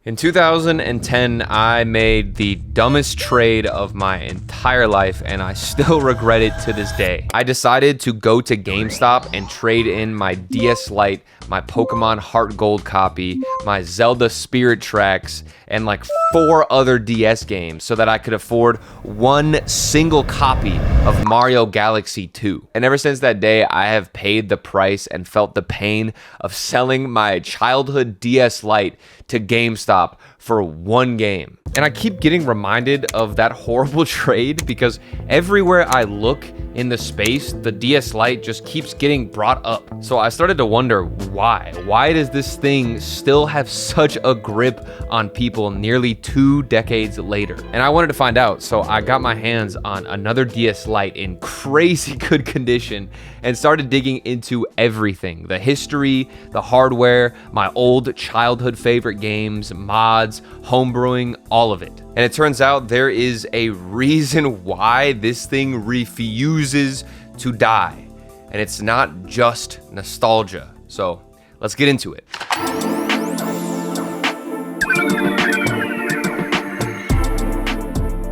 In 2010, I made the dumbest trade of my entire life, and I still regret it to this day. I decided to go to GameStop and trade in my DS Lite, my Pokemon Heart Gold copy, my Zelda Spirit Tracks, and like 4 other DS games so that I could afford one single copy of Mario Galaxy 2. And ever since that day, I have paid the price and felt the pain of selling my childhood DS Lite to GameStop for one game. And I keep getting reminded of that horrible trade because everywhere I look in the space, the DS Lite just keeps getting brought up. So I started to wonder why. Why does this thing still have such a grip on people nearly 2 decades later? And I wanted to find out, so I got my hands on another DS Lite in crazy good condition and started digging into everything. The history, the hardware, my old childhood favorite games, mods, homebrewing, all of it. And it turns out there is a reason why this thing refuses to die. And it's not just nostalgia. So let's get into it.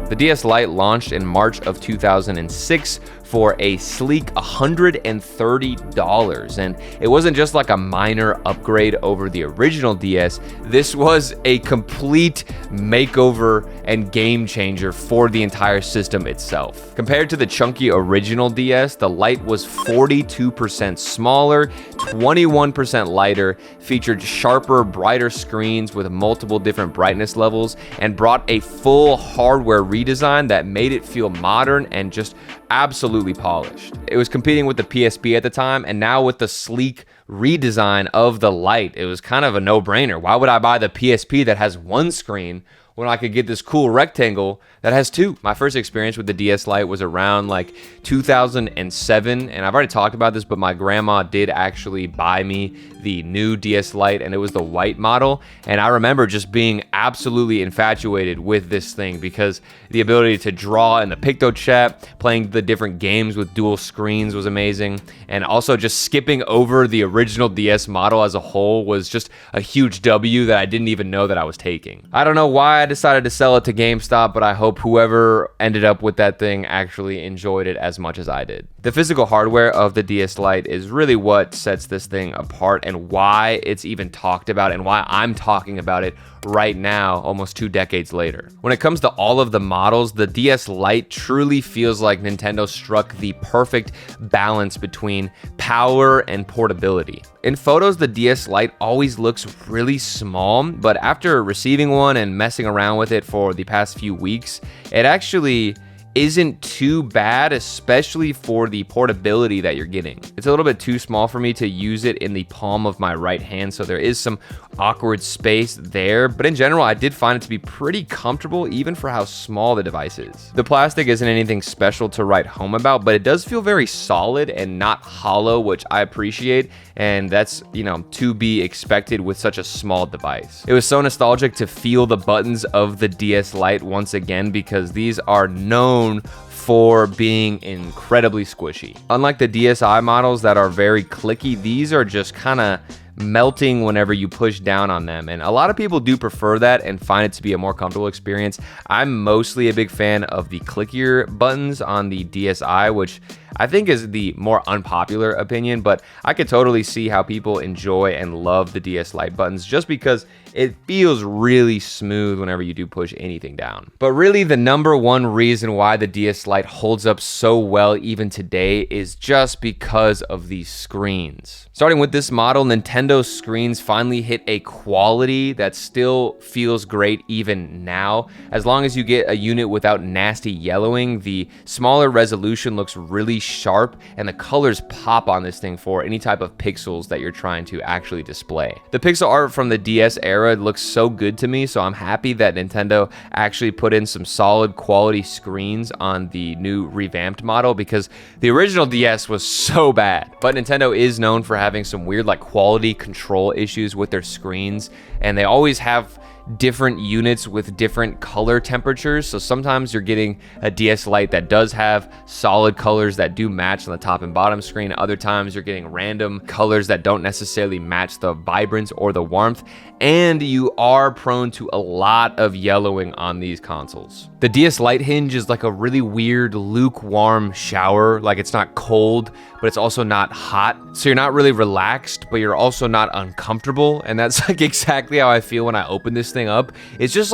The DS Lite launched in March of 2006 for a sleek $130, and it wasn't just like a minor upgrade over the original DS. This was a complete makeover and game changer for the entire system itself. Compared to the chunky original DS, the Lite was 42% smaller, 21% lighter, featured sharper, brighter screens with multiple different brightness levels, and brought a full hardware redesign that made it feel modern and just absolutely polished. It was competing with the PSP at the time, and now with the sleek redesign of the Lite, it was kind of a no-brainer. Why would I buy the PSP that has one screen when I could get this cool rectangle that has 2? My first experience with the DS Lite was around like 2007, and I've already talked about this, but my grandma did actually buy me the new DS Lite, and it was the white model, and I remember just being absolutely infatuated with this thing because the ability to draw in the PictoChat, playing the different games with dual screens was amazing, and also just skipping over the original DS model as a whole was just a huge W that I didn't even know that I was taking. I don't know why I decided to sell it to GameStop, but I hope whoever ended up with that thing actually enjoyed it as much as I did. The physical hardware of the DS Lite is really what sets this thing apart and why it's even talked about and why I'm talking about it right now, almost 2 decades later. When it comes to all of the models, the DS Lite truly feels like Nintendo struck the perfect balance between power and portability. In photos, the DS Lite always looks really small, but after receiving one and messing around with it for the past few weeks, it actually isn't too bad, especially for the portability that you're getting. It's a little bit too small for me to use it in the palm of my right hand, so there is some awkward space there, but in general, I did find it to be pretty comfortable even for how small the device is. The plastic isn't anything special to write home about, but it does feel very solid and not hollow, which I appreciate, and that's, to be expected with such a small device. It was so nostalgic to feel the buttons of the DS Lite once again because these are known for being incredibly squishy. Unlike the DSi models that are very clicky, these are just kind of melting whenever you push down on them, and a lot of people do prefer that and find it to be a more comfortable experience. I'm mostly a big fan of the clickier buttons on the DSi, which I think is the more unpopular opinion, but I could totally see how people enjoy and love the DS Lite buttons just because it feels really smooth whenever you do push anything down. But really, the number one reason why the DS Lite holds up so well even today is just because of these screens. Starting with this model, Nintendo's screens finally hit a quality that still feels great even now. As long as you get a unit without nasty yellowing, the smaller resolution looks really sharp, and the colors pop on this thing for any type of pixels that you're trying to actually display. The pixel art from the DS era looks so good to me, so I'm happy that Nintendo actually put in some solid quality screens on the new revamped model because the original DS was so bad. But Nintendo is known for having some weird quality control issues with their screens, and they always have different units with different color temperatures. So sometimes you're getting a DS Lite that does have solid colors that do match on the top and bottom screen. Other times you're getting random colors that don't necessarily match the vibrance or the warmth. And you are prone to a lot of yellowing on these consoles. The DS Lite hinge is like a really weird lukewarm shower. Like, it's not cold, but it's also not hot. So you're not really relaxed, but you're also not uncomfortable. And that's like exactly how I feel when I open this thing up. It's just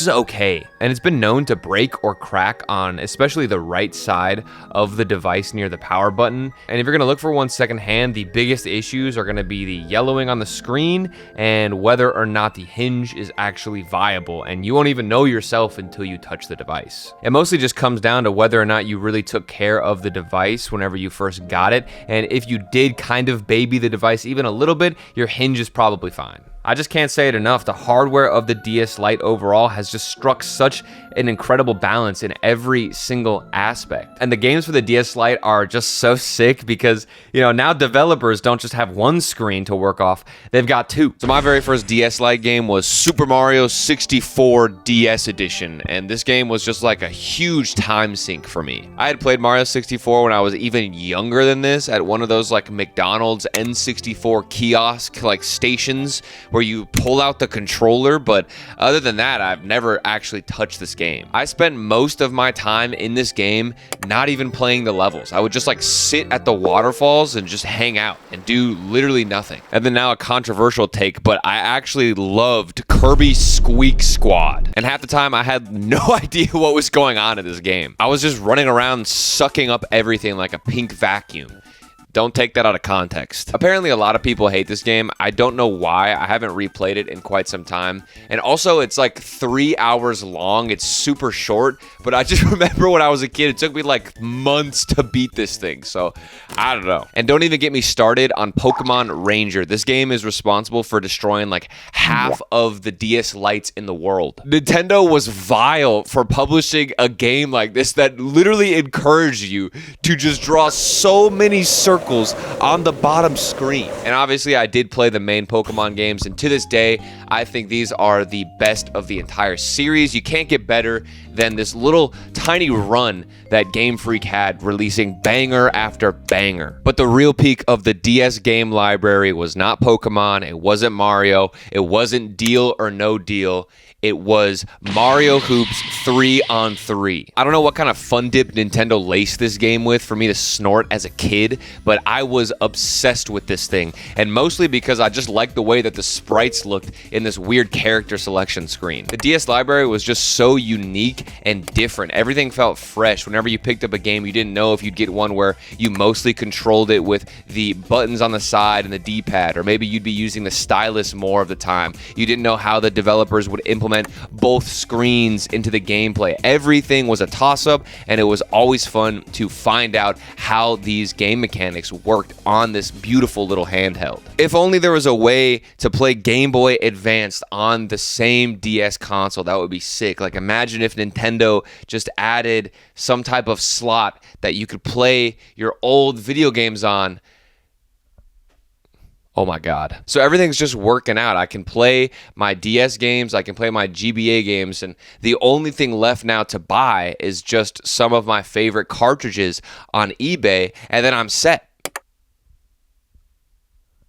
okay. And it's been known to break or crack on especially the right side of the device near the power button. And if you're gonna look for one secondhand, the biggest issues are gonna be the yellowing on the screen and whether or not the hinge is actually viable. And you won't even know yourself until you touch the device. It mostly just comes down to whether or not you really took care of the device whenever you first got it. And if you did kind of baby the device even a little bit, your hinge is probably fine. I just can't say it enough. The hardware of the DS Lite overall has just struck such an incredible balance in every single aspect. And the games for the DS Lite are just so sick because, you know, now developers don't just have one screen to work off, they've got two. So my very first DS Lite game was Super Mario 64 DS Edition, and this game was just like a huge time sink for me. I had played Mario 64 when I was even younger than this at one of those like McDonald's N64 kiosk like stations where you pull out the controller, but other than that, I've never actually touched this game. I spent most of my time in this game not even playing the levels. I would just like sit at the waterfalls and just hang out and do literally nothing. And then now a controversial take, but I actually loved Kirby Squeak Squad. And half the time I had no idea what was going on in this game. I was just running around sucking up everything like a pink vacuum. Don't take that out of context. Apparently, a lot of people hate this game. I don't know why. I haven't replayed it in quite some time. And also, it's like 3 hours long. It's super short. But I just remember when I was a kid, it took me like months to beat this thing. So, I don't know. And don't even get me started on Pokemon Ranger. This game is responsible for destroying like half of the DS Lites in the world. Nintendo was vile for publishing a game like this that literally encouraged you to just draw so many circles on the bottom screen. And obviously I did play the main Pokemon games, and to this day I think these are the best of the entire series. You can't get better than this little tiny run that Game Freak had, releasing banger after banger. But the real peak of the DS game library was not Pokemon, it wasn't Mario, it wasn't Deal or No Deal. It was Mario Hoops 3-on-3. I don't know what kind of fun dip Nintendo laced this game with for me to snort as a kid, but I was obsessed with this thing. And mostly because I just liked the way that the sprites looked in this weird character selection screen. The DS library was just so unique and different. Everything felt fresh. Whenever you picked up a game, you didn't know if you'd get one where you mostly controlled it with the buttons on the side and the D-pad, or maybe you'd be using the stylus more of the time. You didn't know how the developers would implement both screens into the gameplay. Everything was a toss-up, and it was always fun to find out how these game mechanics worked on this beautiful little handheld. If only there was a way to play Game Boy Advance on the same DS console, that would be sick. Like, imagine if Nintendo just added some type of slot that you could play your old video games on. Oh my God. So everything's just working out. I can play my DS games, I can play my GBA games, and the only thing left now to buy is just some of my favorite cartridges on eBay, and then I'm set.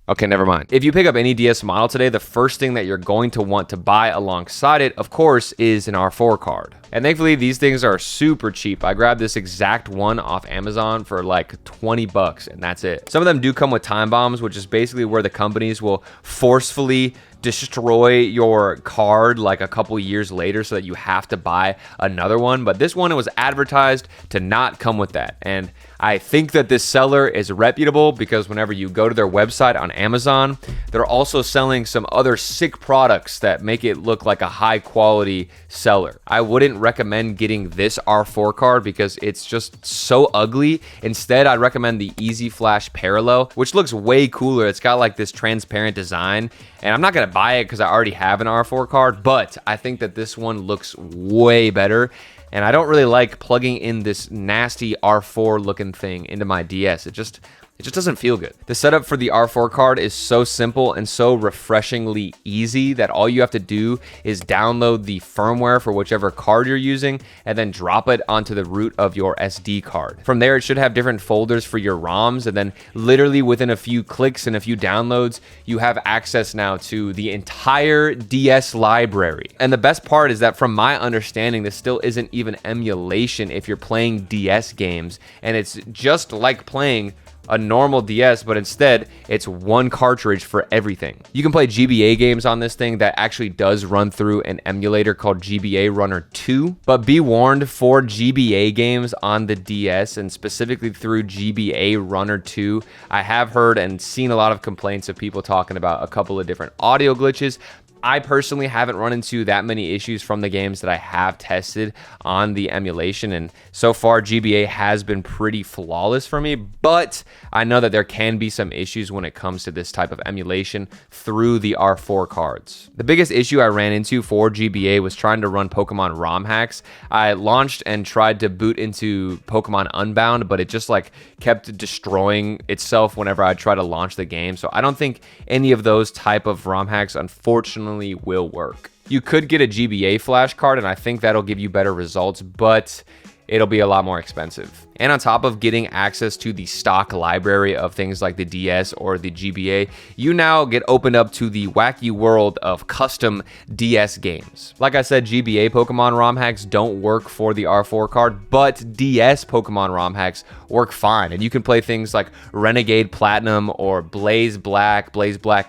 Okay, never mind. If you pick up any DS model today, the first thing that you're going to want to buy alongside it, of course, is an R4 card. And thankfully, these things are super cheap. I grabbed this exact one off Amazon for like 20 bucks, and that's it. Some of them do come with time bombs, which is basically where the companies will forcefully destroy your card like a couple years later so that you have to buy another one. But this one, it was advertised to not come with that. And I think that this seller is reputable because whenever you go to their website on Amazon, they're also selling some other sick products that make it look like a high quality seller. I wouldn't recommend getting this R4 card because it's just so ugly. Instead, I'd recommend the Easy Flash Parallel, which looks way cooler. It's got like this transparent design, and I'm not gonna buy it because I already have an R4 card, but I think that this one looks way better. And I don't really like plugging in this nasty R4 looking thing into my DS. It just It just doesn't feel good. The setup for the R4 card is so simple and so refreshingly easy that all you have to do is download the firmware for whichever card you're using and then drop it onto the root of your SD card. From there, it should have different folders for your ROMs, and then literally within a few clicks and a few downloads, you have access now to the entire DS library. And the best part is that from my understanding, this still isn't even emulation if you're playing DS games, and it's just like playing a normal DS, but instead it's one cartridge for everything. You can play GBA games on this thing that actually does run through an emulator called GBA Runner 2, but be warned, for GBA games on the DS and specifically through GBA Runner 2, I have heard and seen a lot of complaints of people talking about a couple of different audio glitches. I personally haven't run into that many issues from the games that I have tested on the emulation, and so far GBA has been pretty flawless for me, but I know that there can be some issues when it comes to this type of emulation through the R4 cards. The biggest issue I ran into for GBA was trying to run Pokemon ROM hacks. I launched and tried to boot into Pokemon Unbound, but it just like kept destroying itself whenever I try to launch the game, so I don't think any of those type of ROM hacks, unfortunately, will work. You could get a GBA flash card, and I think that'll give you better results, but it'll be a lot more expensive. And on top of getting access to the stock library of things like the DS or the GBA, you now get opened up to the wacky world of custom DS games. Like I said, GBA Pokemon ROM hacks don't work for the R4 card, but DS Pokemon ROM hacks work fine. And you can play things like Renegade Platinum or Blaze Black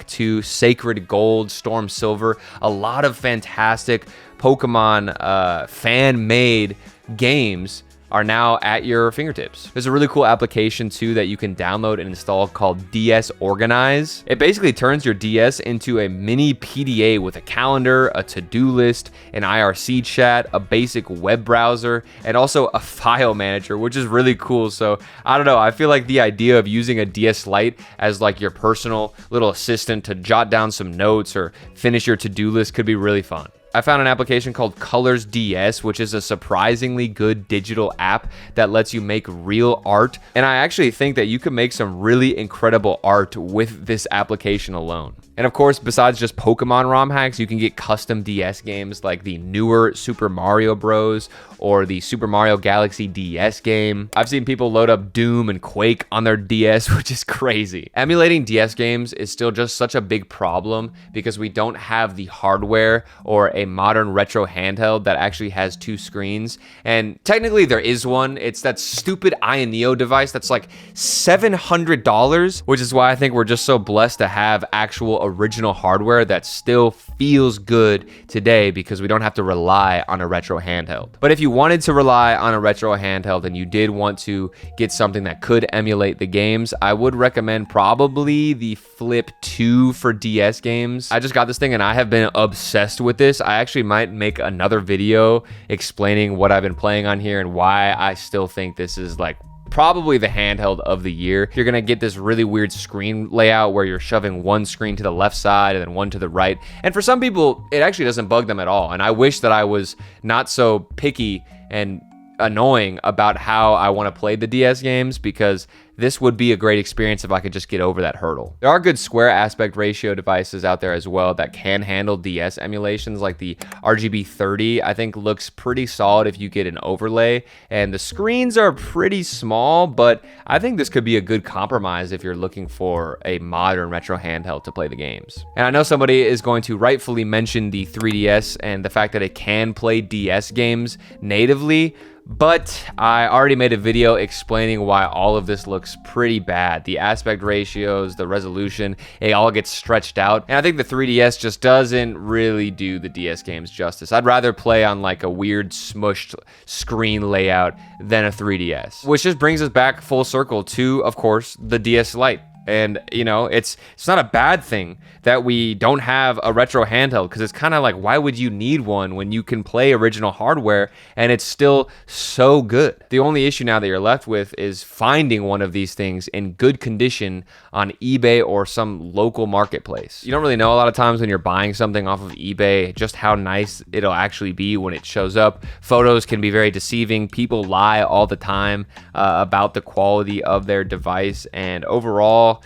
2, Sacred Gold, Storm Silver, a lot of fantastic Pokemon fan-made games are now at your fingertips. There's a really cool application too that you can download and install called DS Organize. It basically turns your DS into a mini PDA with a calendar, a to-do list, an IRC chat, a basic web browser, and also a file manager, which is really cool. So I don't know, I feel like the idea of using a DS Lite as like your personal little assistant to jot down some notes or finish your to-do list could be really fun. I found an application called Colors DS, which is a surprisingly good digital app that lets you make real art. And I actually think that you can make some really incredible art with this application alone. And of course, besides just Pokemon ROM hacks, you can get custom DS games like the newer Super Mario Bros. Or the Super Mario Galaxy DS game. I've seen people load up Doom and Quake on their DS, which is crazy. Emulating DS games is still just such a big problem because we don't have the hardware or a modern retro handheld that actually has two screens. And technically there is one. It's that stupid Ioneo device that's like $700, which is why I think we're just so blessed to have actual original hardware that still feels good today because we don't have to rely on a retro handheld. But if you wanted to rely on a retro handheld and you did want to get something that could emulate the games, I would recommend probably the Flip 2 for DS games. I just got this thing and I have been obsessed with this. I actually might make another video explaining what I've been playing on here and why I still think this is like probably the handheld of the year. You're gonna get this really weird screen layout where you're shoving one screen to the left side and then one to the right. And for some people, it actually doesn't bug them at all. And I wish that I was not so picky and annoying about how I want to play the DS games, because this would be a great experience if I could just get over that hurdle. There are good square aspect ratio devices out there as well that can handle DS emulations, like the RGB 30, I think looks pretty solid if you get an overlay. And the screens are pretty small, but I think this could be a good compromise if you're looking for a modern retro handheld to play the games. And I know somebody is going to rightfully mention the 3DS and the fact that it can play DS games natively, but I already made a video explaining why all of this looks pretty bad. The aspect ratios, the resolution, it all gets stretched out. And I think the 3DS just doesn't really do the DS games justice. I'd rather play on like a weird smushed screen layout than a 3DS. Which just brings us back full circle to, of course, the DS Lite. And, you know, it's not a bad thing that we don't have a retro handheld, because it's kind of like, why would you need one when you can play original hardware and it's still so good? The only issue now that you're left with is finding one of these things in good condition on eBay or some local marketplace. You don't really know a lot of times when you're buying something off of eBay just how nice it'll actually be when it shows up. Photos can be very deceiving. People lie all the time about the quality of their device, and overall,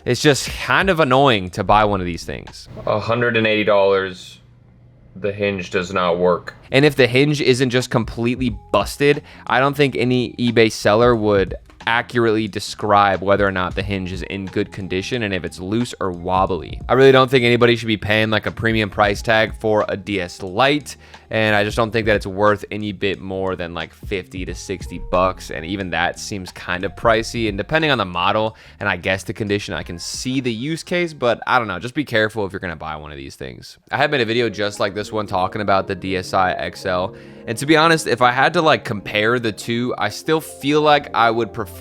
it's just kind of annoying to buy one of these things. $180, the hinge does not work. And if the hinge isn't just completely busted, I don't think any eBay seller would accurately describe whether or not the hinge is in good condition and if it's loose or wobbly. I really don't think anybody should be paying like a premium price tag for a DS Lite, and I just don't think that it's worth any bit more than like 50 to 60 bucks, and even that seems kind of pricey. And depending on the model and I guess the condition, I can see the use case, but I don't know, just be careful if you're gonna buy one of these things. I have made a video just like this one talking about the DSi XL, and to be honest, if I had to like compare the two, I still feel like I would prefer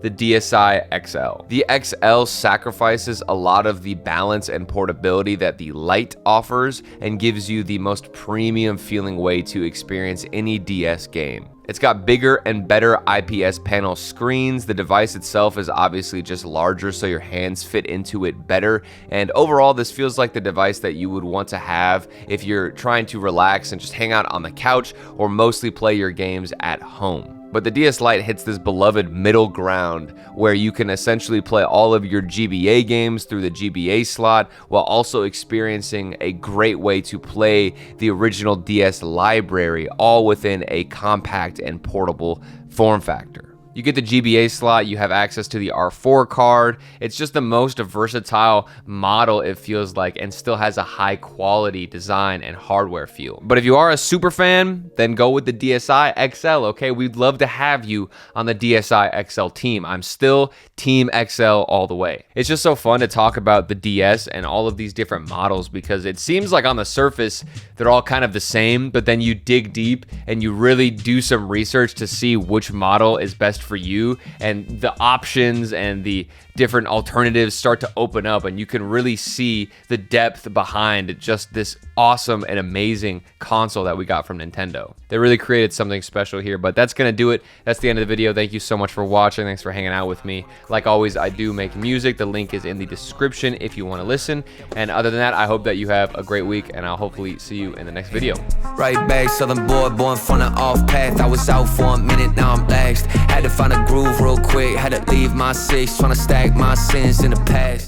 the DSi XL. The XL sacrifices a lot of the balance and portability that the Lite offers and gives you the most premium feeling way to experience any DS game. It's got bigger and better IPS panel screens. The device itself is obviously just larger, so your hands fit into it better. And overall, this feels like the device that you would want to have if you're trying to relax and just hang out on the couch or mostly play your games at home. But the DS Lite hits this beloved middle ground where you can essentially play all of your GBA games through the GBA slot while also experiencing a great way to play the original DS library, all within a compact and portable form factor. You get the GBA slot, you have access to the R4 card. It's just the most versatile model, it feels like, and still has a high quality design and hardware feel. But if you are a super fan, then go with the DSi XL, okay? We'd love to have you on the DSi XL team. I'm still Team XL all the way. It's just so fun to talk about the DS and all of these different models, because it seems like on the surface, they're all kind of the same, but then you dig deep and you really do some research to see which model is best for you, and the options and the different alternatives start to open up, and you can really see the depth behind just this awesome and amazing console that we got from Nintendo. They really created something special here. But that's gonna do it. That's the end of the video. Thank you so much for watching. Thanks for hanging out with me. Like always, I do make music. The link is in the description if you want to listen. And other than that, I hope that you have a great week, and I'll hopefully see you in the next video. Right back, southern boy, born from the off path. I was out for a minute, now I'm laxed. Had to find a groove real quick, had to leave my six, trying to stack my sins in the past.